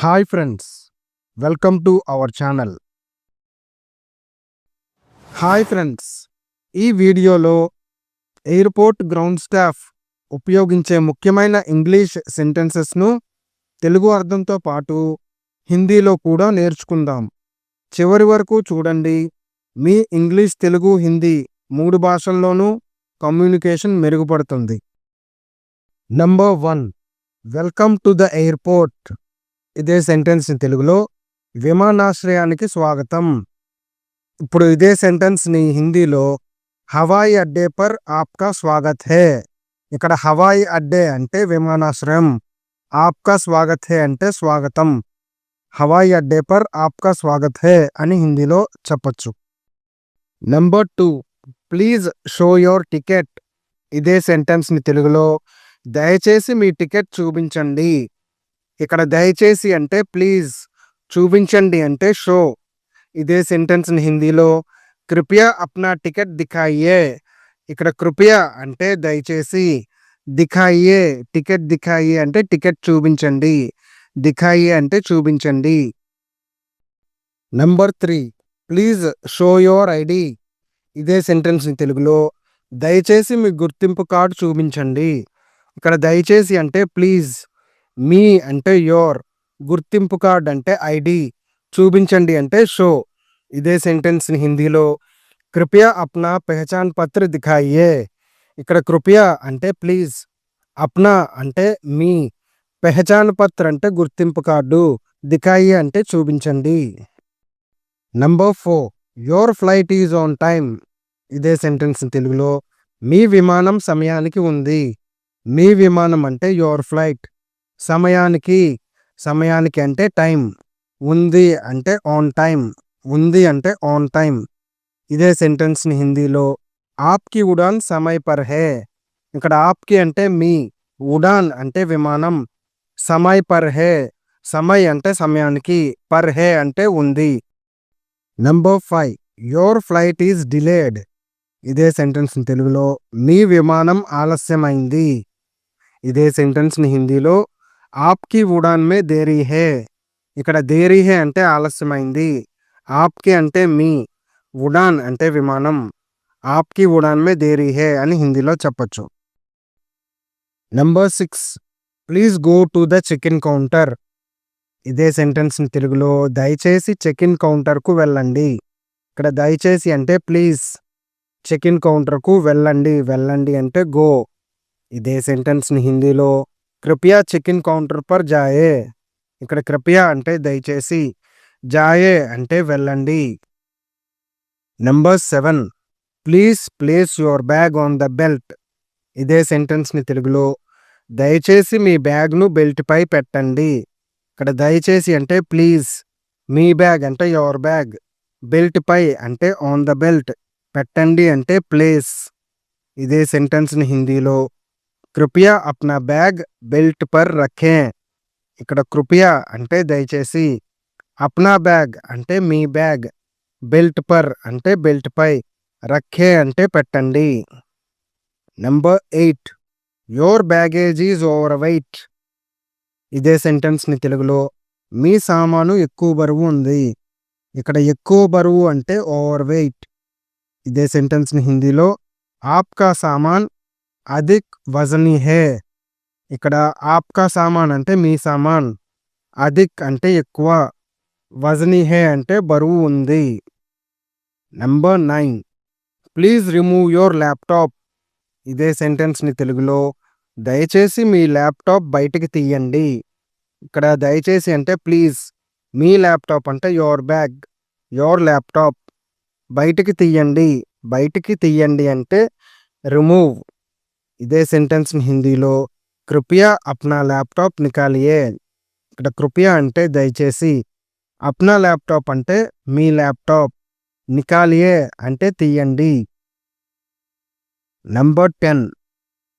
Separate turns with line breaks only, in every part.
Hi friends, welcome to our channel. Hi friends, ఈ వీడియోలో airport ground staff ఉపయోగించే ముఖ్యమైన ఇంగ్లీష్ సెంటెన్సెస్ను తెలుగు అర్థంతో పాటు హిందీలో కూడా నేర్చుకుందాం. చివరి వరకు చూడండి. మీ ఇంగ్లీష్, తెలుగు, హిందీ 3 భాషల్లోనూ కమ్యూనికేషన్ మెరుగుపడుతుంది. Number 1, welcome to the airport. ఇదే సెంటెన్స్ని తెలుగులో విమానాశ్రయానికి స్వాగతం. ఇప్పుడు ఇదే సెంటెన్స్ని హిందీలో హవాయి అడ్డే పర్ ఆప్కా స్వాగత్ హే. ఇక్కడ హవాయి అడ్డే అంటే విమానాశ్రయం, ఆప్కా స్వాగత్ హే అంటే స్వాగతం. హవాయి అడ్డే పర్ ఆప్కా స్వాగత్ హే అని హిందీలో చెప్పొచ్చు. Number 2, please show your ticket. ఇదే సెంటెన్స్ని తెలుగులో దయచేసి మీ టికెట్ చూపించండి. ఇక్కడ దయచేసి అంటే ప్లీజ్, చూపించండి అంటే షో. ఇదే సెంటెన్స్ని హిందీలో కృపయా అప్నా టికెట్ దిఖాయియే. ఇక్కడ కృపయా అంటే దయచేసి, దిఖాయియే టికెట్, దిఖాయియే అంటే టికెట్ చూపించండి, దిఖాయియే అంటే చూపించండి. Number 3, please show your ID. ఇదే సెంటెన్స్ని తెలుగులో దయచేసి మీ గుర్తింపు కార్డు చూపించండి. ఇక్కడ దయచేసి అంటే ప్లీజ్, మీ అంటే యోర్, గుర్తింపు కార్డ్ అంటే ఐడి, చూపించండి అంటే షో. ఇదే సెంటెన్స్ని హిందీలో కృపయా అప్నా పెహచాన్ పత్ర దిఖాయియే. ఇక్కడ కృపయా అంటే ప్లీజ్, అప్నా అంటే మీ, పెహచాన్ పత్ర అంటే గుర్తింపు కార్డు, దిఖాయియే అంటే చూపించండి. Number 4, your flight is on time. ఇదే సెంటెన్స్ని తెలుగులో మీ విమానం సమయానికి ఉంది. మీ విమానం అంటే యోర్ ఫ్లైట్, సమయానికి, సమయానికి అంటే టైం, ఉంది అంటే ఆన్ టైం, ఉంది అంటే ఆన్ టైం. ఇదే సెంటెన్స్ని హిందీలో ఆప్కి ఉడాన్ సమయ్ పర్ హే. ఇక్కడ ఆప్కి అంటే మీ, ఉడాన్ అంటే విమానం, సమయ్ పర్ హే, సమయ్ అంటే సమయానికి, పర్ హే అంటే ఉంది. Number 5, your flight is delayed. ఇదే సెంటెన్స్ని తెలుగులో మీ విమానం ఆలస్యమైంది. ఇదే సెంటెన్స్ని హిందీలో ఆప్కి ఉడాన్ మే దేరీ హే. ఇక్కడ దేరీ హే అంటే ఆలస్యమైంది, ఆప్కి అంటే మీ, ఉడాన్ అంటే విమానం, ఆప్కి ఉడాన్ మే దేరీ హే అని హిందీలో చెప్పొచ్చు. Number 6, please go to the check in counter. ఇదే సెంటెన్స్ని తెలుగులో దయచేసి చెక్ ఇన్ కౌంటర్కు వెళ్ళండి. ఇక్కడ దయచేసి అంటే ప్లీజ్, చెక్ ఇన్ కౌంటర్కు వెళ్ళండి, వెళ్ళండి అంటే గో. ఇదే సెంటెన్స్ని హిందీలో కృపయా చెక్ ఇన్ కౌంటర్ పర్ జాయే. ఇక్కడ కృపయా అంటే దయచేసి, జాయే అంటే వెళ్ళండి. Number 7, please place your bag on the belt. ఇదే సెంటెన్స్ని తెలుగులో దయచేసి మీ బ్యాగ్ను బెల్ట్ పై పెట్టండి. ఇక్కడ దయచేసి అంటే ప్లీజ్, మీ బ్యాగ్ అంటే యువర్ బ్యాగ్, బెల్ట్ పై అంటే ఆన్ ద బెల్ట్, పెట్టండి అంటే ప్లేస్. ఇదే సెంటెన్స్ని హిందీలో కృపయా అప్నా బ్యాగ్ బెల్ట్ పర్ రఖే. ఇక్కడ కృపయా అంటే దయచేసి, అప్నా బ్యాగ్ అంటే మీ బ్యాగ్, బెల్ట్ పర్ అంటే బెల్ట్ పై, రఖే అంటే పెట్టండి. Number 8, your baggage is over weight. ఇదే సెంటెన్స్ని తెలుగులో మీ సామాను ఎక్కువ బరువు ఉంది. ఇక్కడ ఎక్కువ బరువు అంటే ఓవర్ వెయిట్. ఇదే సెంటెన్స్ని హిందీలో ఆప్కా సామాన్ అధిక్ వజనీ హే. ఇక్కడ ఆప్కా సామాన్ అంటే మీ సామాన్, అధిక్ అంటే ఎక్కువ, వజనీ హే అంటే బరువు ఉంది. Number 9, please remove your laptop. ఇదే సెంటెన్స్ని తెలుగులో దయచేసి మీ ల్యాప్టాప్ బయటికి తీయండి. ఇక్కడ దయచేసి అంటే ప్లీజ్, మీ ల్యాప్టాప్ అంటే యోర్ బ్యాగ్, యోర్ ల్యాప్టాప్, బయటికి తీయండి, బయటికి తీయండి అంటే రిమూవ్. ఇదే సెంటెన్స్ని హిందీలో కృపయా అప్నా ల్యాప్టాప్ నికాలియే. ఇక్కడ కృపయా అంటే దయచేసి, అప్నా ల్యాప్టాప్ అంటే మీ ల్యాప్టాప్, నికాలియే అంటే తీయండి. Number 10,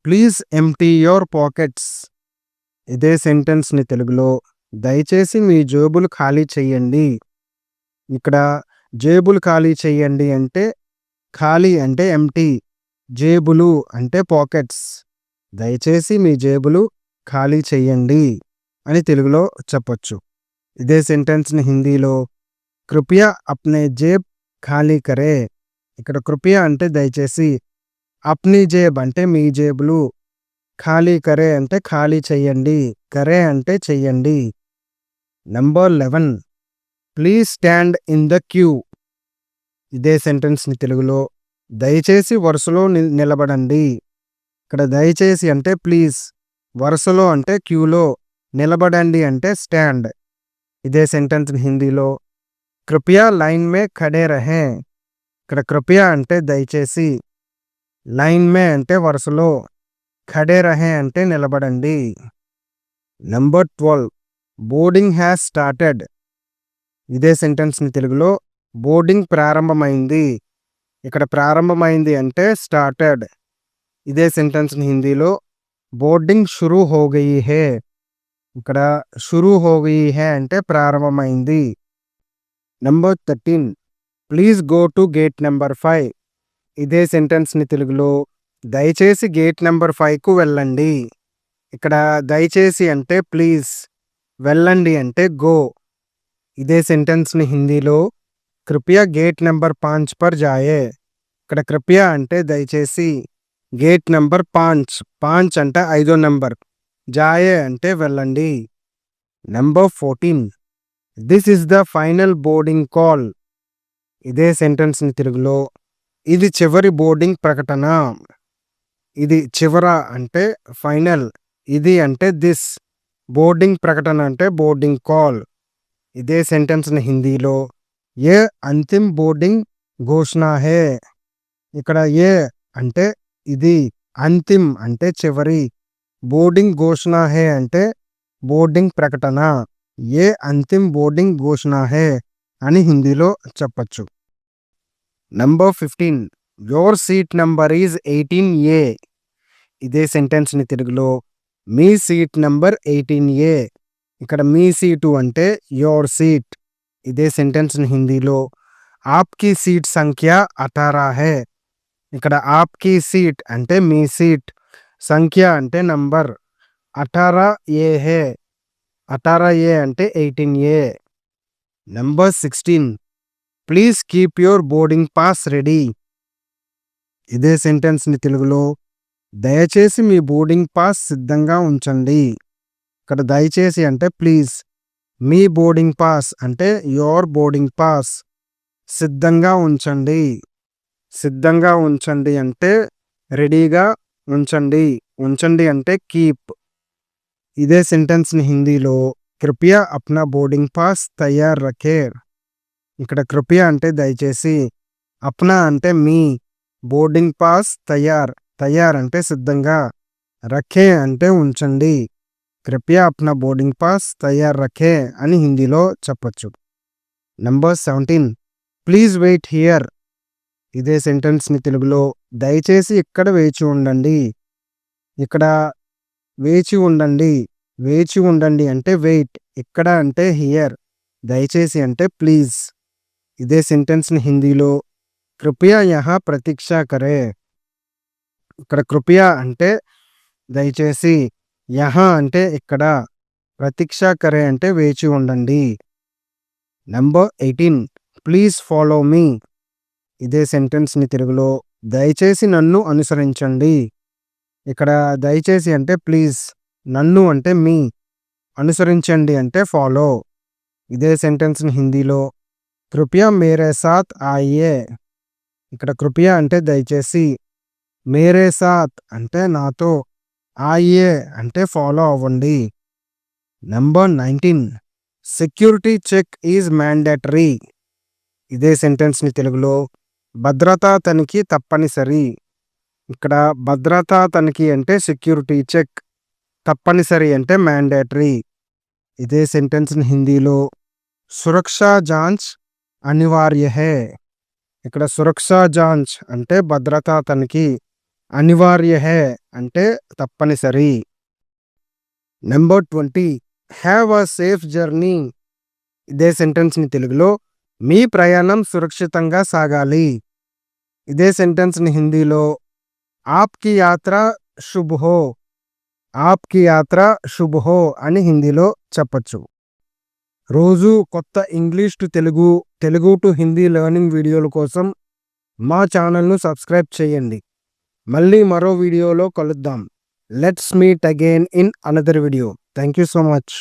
please empty your pockets. ఇదే సెంటెన్స్ని తెలుగులో దయచేసి మీ జేబులు ఖాళీ చెయ్యండి. ఇక్కడ జేబులు ఖాళీ చెయ్యండి అంటే ఖాళీ అంటే ఎంప్టీ, జేబులు అంటే పాకెట్స్, దయచేసి మీ జేబులు ఖాళీ చెయ్యండి అని తెలుగులో చెప్పొచ్చు. ఇదే సెంటెన్స్‌ని హిందీలో కృపయా అప్నే జేబ్ ఖాళీ కరే. ఇక్కడ కృపయా అంటే దయచేసి, అప్నీ జేబ్ అంటే మీ జేబులు, ఖాళీ కరే అంటే ఖాళీ చెయ్యండి, కరే అంటే చెయ్యండి. Number 11 please stand in the queue. ఇదే సెంటెన్స్‌ని తెలుగులో దయచేసి వరుసలో నిలబడండి. ఇక్కడ దయచేసి అంటే ప్లీజ్, వరుసలో అంటే క్యూలో, నిలబడండి అంటే స్టాండ్. ఇదే సెంటెన్స్‌ని హిందీలో కృపయా లైన్ మే ఖడే రహేं. ఇక్కడ కృపయా అంటే దయచేసి, లైన్ మే అంటే వరుసలో, ఖడే రహేं అంటే నిలబడండి. Number 12 boarding has started. ఇదే సెంటెన్స్‌ని తెలుగులో బోర్డింగ్ ప్రారంభమైంది. ఇక్కడ ప్రారంభమైంది అంటే స్టార్టెడ్. ఇదే సెంటెన్స్‌ని హిందీలో బోర్డింగ్ షురూ హో గయి హై. ఇక్కడ షురూ హో గయి హై అంటే ప్రారంభమైంది. Number 13 please go to gate number 5. ఇదే సెంటెన్స్‌ని తెలుగులో దయచేసి గేట్ నంబర్ 5కు వెళ్ళండి. ఇక్కడ దయచేసి అంటే ప్లీజ్, వెళ్ళండి అంటే గో. ఇదే సెంటెన్స్‌ని హిందీలో కృపయా గేట్ నంబర్ 5 పర్ జాయే. ఇక్కడ కృపయా అంటే దయచేసి, గేట్ నంబర్ 5 అంటే 5వ నంబర్, జాయే అంటే వెళ్ళండి. Number 14 this is the final boarding call. ఇదే సెంటెన్స్‌ని తెలుగులో ఇది చివరి బోర్డింగ్ ప్రకటన. ఇది చివర అంటే ఫైనల్, ఇది అంటే దిస్, బోర్డింగ్ ప్రకటన అంటే బోర్డింగ్ కాల్. ఇదే సెంటెన్స్‌ని హిందీలో ఏ అంతిమ్ బోర్డింగ్ ఘోషణా హై. ఇక్కడ ఏ అంటే ఇది, అంతిమ్ అంటే చివరి, బోర్డింగ్ ఘోషణా హై అంటే బోర్డింగ్ ప్రకటన. ఏ అంతిమ్ బోర్డింగ్ ఘోషణా హై అని హిందీలో చెప్పచ్చు. Number 15 your seat number is 18A. ఇదే సెంటెన్స్‌ని తెలుగులో మీ సీట్ నంబర్ 18A. ఇక్కడ మీ సీటు అంటే యోర్ సీట్. ఇదే సెంటెన్స్‌ని హిందీలో ఆప్‌కి సీట్ సంఖ్య 18 హై. ఇక్కడ ఆప్‌కి సీట్ అంటే మీ సీట్, సంఖ్య అంటే నంబర్, 18A హై. 18A అంటే 18A. Number 16 please keep your boarding pass ready. ఇదే సెంటెన్స్‌ని తెలుగులో దయచేసి మీ బోర్డింగ్ పాస్ సిద్ధంగా ఉంచండి. ఇక్కడ దయచేసి అంటే ప్లీజ్, మీ బోర్డింగ్ పాస్ అంటే యువర్ బోర్డింగ్ పాస్, సిద్ధంగా ఉంచండి. సిద్ధంగా ఉంచండి అంటే రెడీగా ఉంచండి, ఉంచండి అంటే కీప్. ఇదే సెంటెన్స్‌ని హిందీలో కృపయా అప్నా బోర్డింగ్ పాస్ తయార్ రఖే. ఇక్కడ కృపయా అంటే దయచేసి, అప్నా అంటే మీ, బోర్డింగ్ పాస్ తయార్, తయార్ అంటే సిద్ధంగా, రఖే అంటే ఉంచండి. కృపయా అప్నా బోర్డింగ్ పాస్ తయార్ రఖే అని హిందీలో చెప్పచ్చు. Number 17 please wait here. ఇదే సెంటెన్స్‌ని తెలుగులో దయచేసి ఇక్కడ వేచి ఉండండి. ఇక్కడ వేచి ఉండండి, వేచి ఉండండి అంటే వెయిట్, ఇక్కడ అంటే హియర్, దయచేసి అంటే ప్లీజ్. ఇదే సెంటెన్స్‌ని హిందీలో కృపయా యహా ప్రతీక్షా కరే. ఇక్కడ కృపయా అంటే దయచేసి, యహా అంటే ఇక్కడ, ప్రతీక్షా కరే అంటే వేచి ఉండండి. Number 18 please follow me. ఇదే సెంటెన్స్‌ని తెలుగులో దయచేసి నన్ను అనుసరించండి. ఇక్కడ దయచేసి అంటే ప్లీజ్, నన్ను అంటే మీ, అనుసరించండి అంటే ఫాలో. ఇదే సెంటెన్స్‌ని హిందీలో కృపయా మేరే సాత్ ఆయియే. ఇక్కడ కృపయా అంటే దయచేసి, మేరే సాత్ అంటే నాతో, ఆయియే అంటే ఫాలో అవ్వండి. Number 19 security check is mandatory. ఇదే సెంటెన్స్‌ని తెలుగులో భద్రతా తనిఖీ తప్పనిసరి. ఇక్కడ భద్రతా తనిఖీ అంటే సెక్యూరిటీ చెక్, తప్పనిసరి అంటే మ్యాండేటరీ. ఇదే సెంటెన్స్‌ని హిందీలో సురక్షా జాంచ్ అనివార్య హై. ఇక్కడ సురక్షా జాంచ్ అంటే భద్రతా తనిఖీ, అనివార్య హై అంటే తప్పనిసరి. Number 20 have a safe journey. ఇదే సెంటెన్స్‌ని తెలుగులో మీ ప్రయాణం సురక్షితంగా సాగాలి. ఇదే సెంటెన్స్‌ని హిందీలో ఆప్‌కి యాత్ర శుభ్ హో, ఆప్‌కి యాత్ర శుభ్ హో అని హిందీలో చెప్పచ్చు. రోజు కొత్త English to Telugu, Telugu to Hindi learning వీడియోల కోసం మా ఛానల్ను సబ్స్క్రైబ్ చేయండి. మళ్ళీ మరో వీడియోలో కలుద్దాం. Let's meet again in another video. Thank you so much.